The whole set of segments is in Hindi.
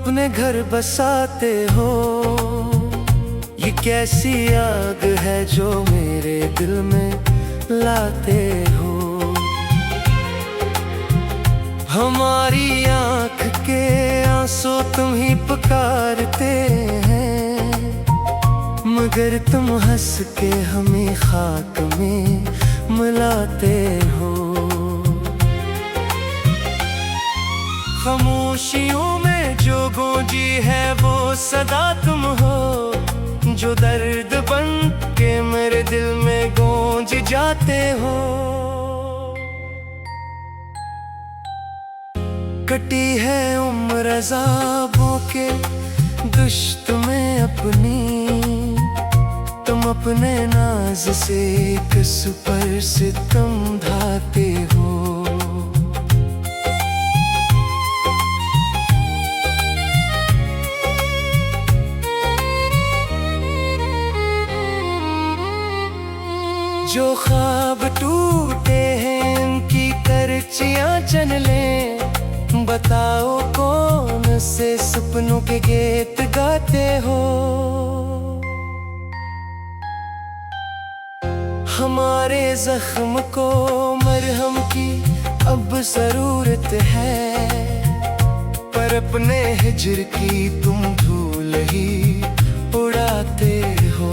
अपने घर बसाते हो। ये कैसी आग है जो मेरे दिल में लाते हो। हमारी आँख के आंसू तुम ही पुकारते हैं, मगर तुम हंस के हमें खाक में मिलाते हो। खामोशियों में जो गूंजी है वो सदा तुम हो, जो दर्द बन के मेरे दिल में गूंज जाते हो। कटी है उम्र अज़ाबों के दुश्त में अपनी, तुम अपने नाज से किस पर सितम ढाते हो। जो ख्वाब टूटे हैं इनकी करचियां चन लें, बताओ कौन से सपनों के गीत गाते हो। हमारे जख्म को मरहम की अब जरूरत है, पर अपने हिज्र की तुम धूल ही उड़ाते हो।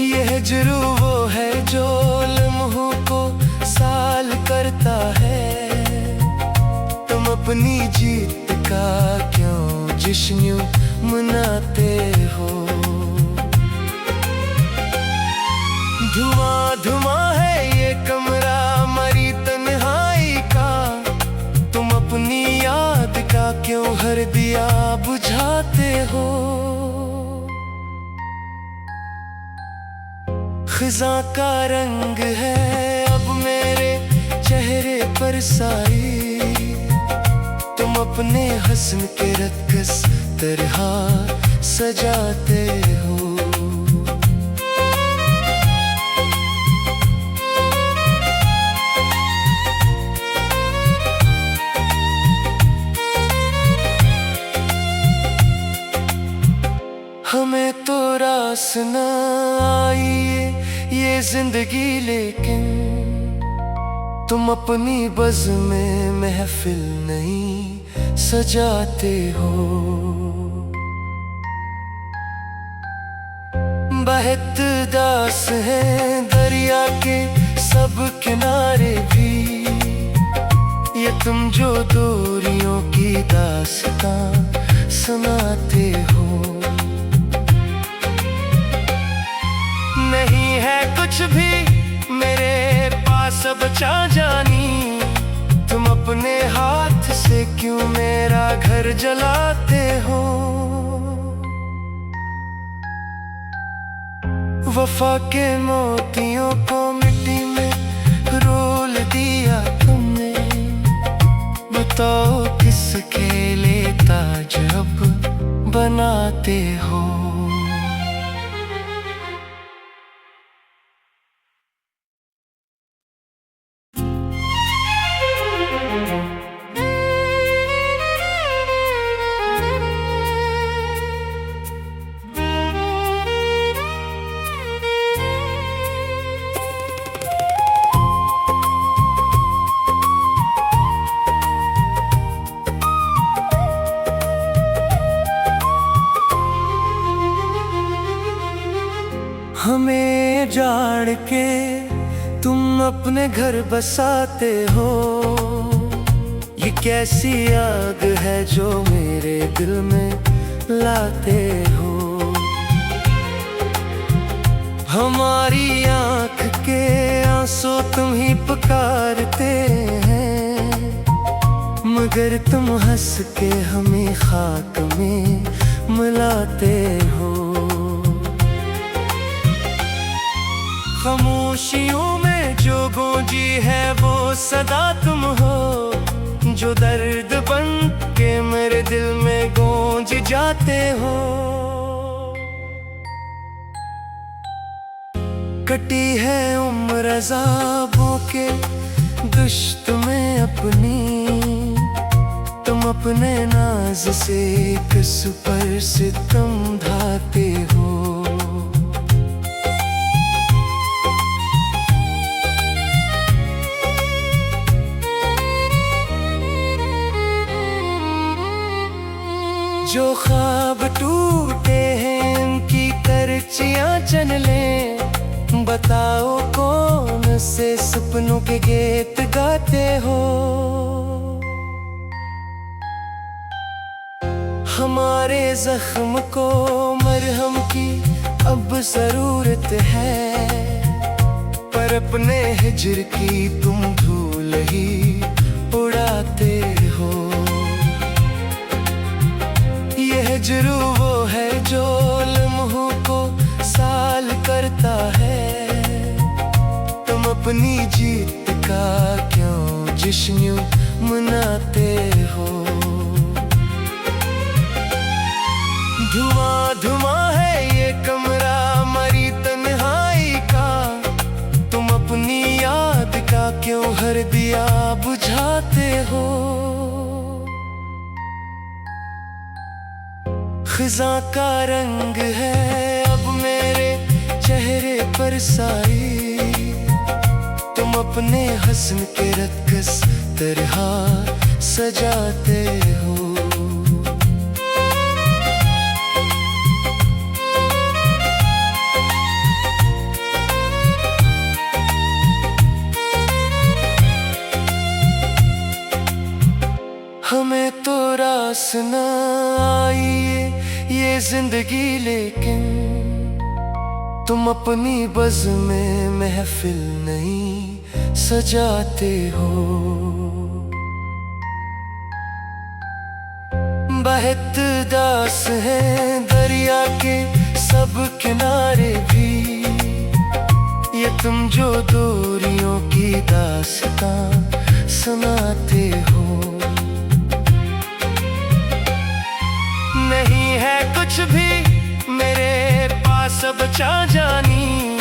ये हिज्र वो है जो लम्हों को साल करता है, तुम अपनी जीत का क्यों जश्न मनाते हो। धुआं धुआं है ये कमरा मरी तन्हाई का, तुम अपनी याद का क्यों हर दिया बुझाते हो। खिज़ां का रंग है अब मेरे चेहरे पर साई, तुम अपने हस्न के रक्स तरह सजाते हो। हमें तो रास न आई ये जिंदगी, लेकिन तुम अपनी बज़ में महफिल नहीं सजाते हो। बहत दास है दरिया के सब किनारे भी, ये तुम जो दूरियों की दास्तां सुनाते हो। नहीं है कुछ भी मेरे पास अब बचा जानी, तुम अपने हाथ से क्यों मेरा घर जलाते हो। वफा के मोतियों को मिट्टी में रोल दिया तुमने, बताओ किसके लिए ताज अब बनाते हो। हमें जाड़ के तुम अपने घर बसाते हो। ये कैसी आग है जो मेरे दिल में लाते हो। हमारी आँख के आंसू तुम ही पुकारते हैं, मगर तुम हंस के हमें खाक में मिलाते हो। खामोशियों में जो गूंजी है वो सदा तुम हो, जो दर्द बन के मेरे दिल में गूंज जाते हो। कटी है उम्र अज़ाबों के दुश्त में अपनी, तुम अपने नाज से किस पर सितम ढाते हो। जो ख्वाब टूटे हैं इनकी करचियां चन लें, बताओ कौन से सपनों के गीत गाते हो। हमारे जख्म को मरहम की अब जरूरत है, पर अपने हिज्र की तुम धूल ही उड़ाते हो। ये हिज्र वो है जो लम्हों को साल करता है, तुम अपनी जीत का क्यों जश्न मनाते हो। धुआं धुआं है ये कमरा मरी तन्हाई का, तुम अपनी याद का क्यों हर दिया बुझाते हो। खिज़ां का रंग है अब मेरे चेहरे पर साई, तुम अपने हस्न के रत्कस तरह सजाते हो। हमें तो रास न आई ये जिंदगी, लेकिन तुम अपनी बज़ में महफिल नहीं सजाते हो। बहत दास है दरिया के सब किनारे भी, ये तुम जो दूरियों की दास्तां सुनाते हो। नहीं है कुछ भी मेरे पास अब जानी,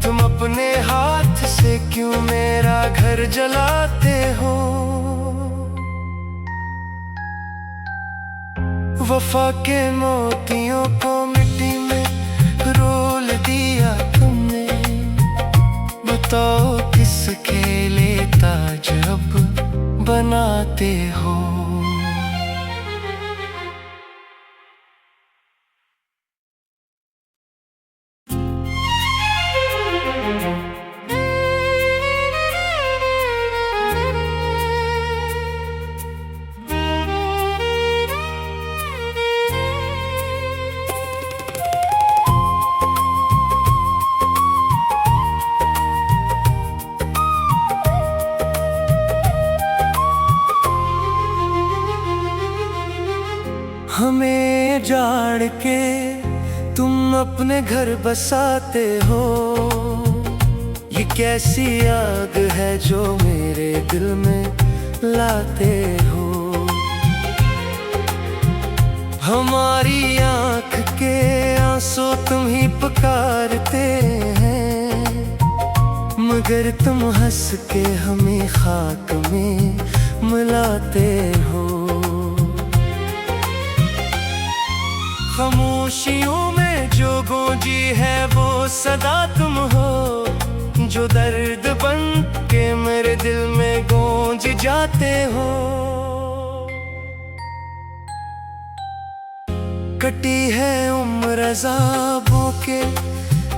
तुम अपने हाथ से क्यों मेरा घर जलाते हो। वफा के मोतियों को मिट्टी में रोल दिया तुमने, बताओ किसके लिए ताज अब बनाते हो। हमें जाड़ के तुम अपने घर बसाते हो, ये कैसी आग है जो मेरे दिल में लाते हो। हमारी आँख के आंसू तुम ही पुकारते हैं, मगर तुम हंस के हमें खाक में मिलाते हो। खामोशियों में जो गूंजी है वो सदा तुम हो, जो दर्द बन के मेरे दिल में गूंज जाते हो। कटी है उम्र अज़ाबों के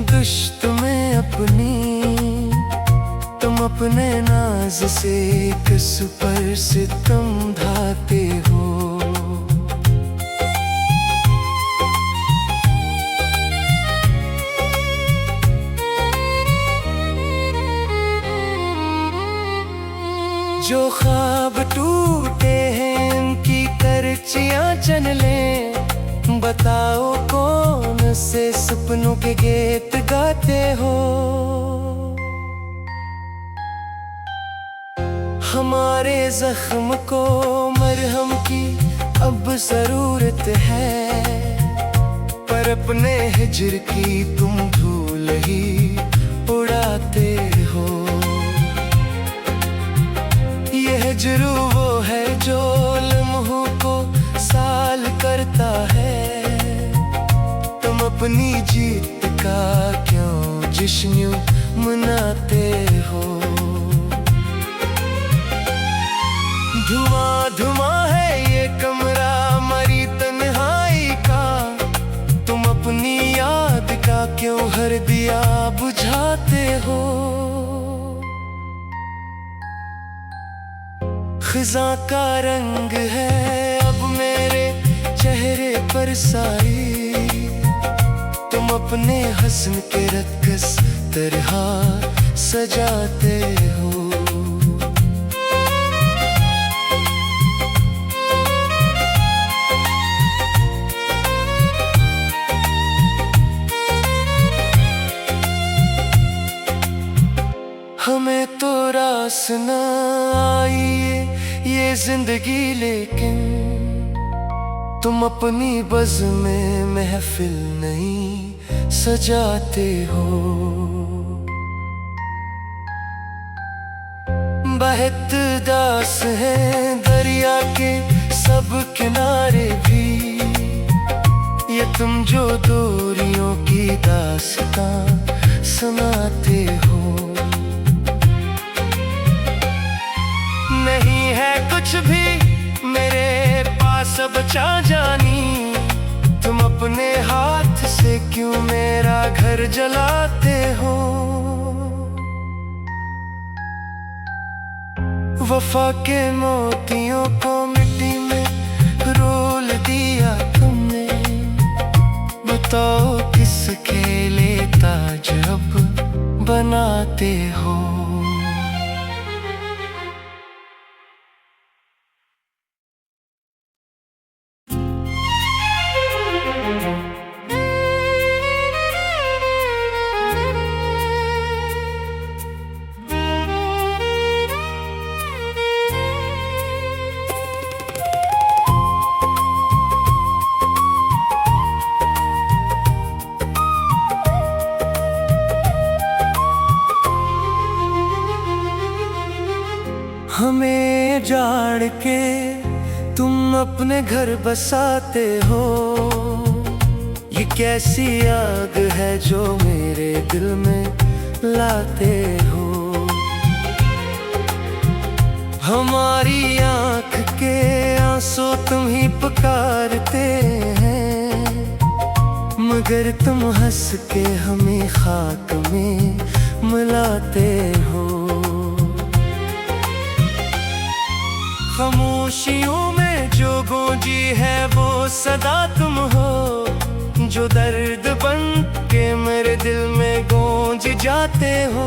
दुश्त में अपनी, तुम अपने नाज से किस पर सितम ढाते हो। जो ख्वाब टूटे हैं इनकी करचियां चन लें, बताओ कौन से सपनों के गीत गाते हो। हमारे जख्म को मरहम की अब जरूरत है, पर अपने हिज्र की तुम धूल ही उड़ाते हो। ये हिज्र वो है जो का क्यों जश्न मनाते हो। धुआं धुआं है ये कमरा मरी तन्हाई का, तुम अपनी याद का क्यों हर दिया बुझाते हो। खिज़ां का रंग है अब मेरे चेहरे पर साई, तुम अपने हस्न के रक्स तरह सजाते हो। हमें तो रास न आई ये जिंदगी, लेकिन तुम अपनी बज़ में महफिल नहीं सजाते हो। बहत दास है दरिया के सब किनारे भी, ये तुम जो दूरियों की दास्तां सुनाते हो। नहीं है कुछ भी मेरे पास बचा जानी, तुम अपने हाथ से क्यों मेरा घर जलाते हो। वफा के मोतियों को मिट्टी में रोल दिया तुमने, बताओ किसके लिए ताज अब बनाते हो। हमें जाड़ के तुम अपने घर बसाते हो, ये कैसी आग है जो मेरे दिल में लाते हो। हमारी आँख के आंसू तुम ही पुकारते हैं, मगर तुम हंस के हमें खाक में मिलाते हो। खामोशियों में जो गूंजी है वो सदा तुम हो, जो दर्द बन के मेरे दिल में गूंज जाते हो।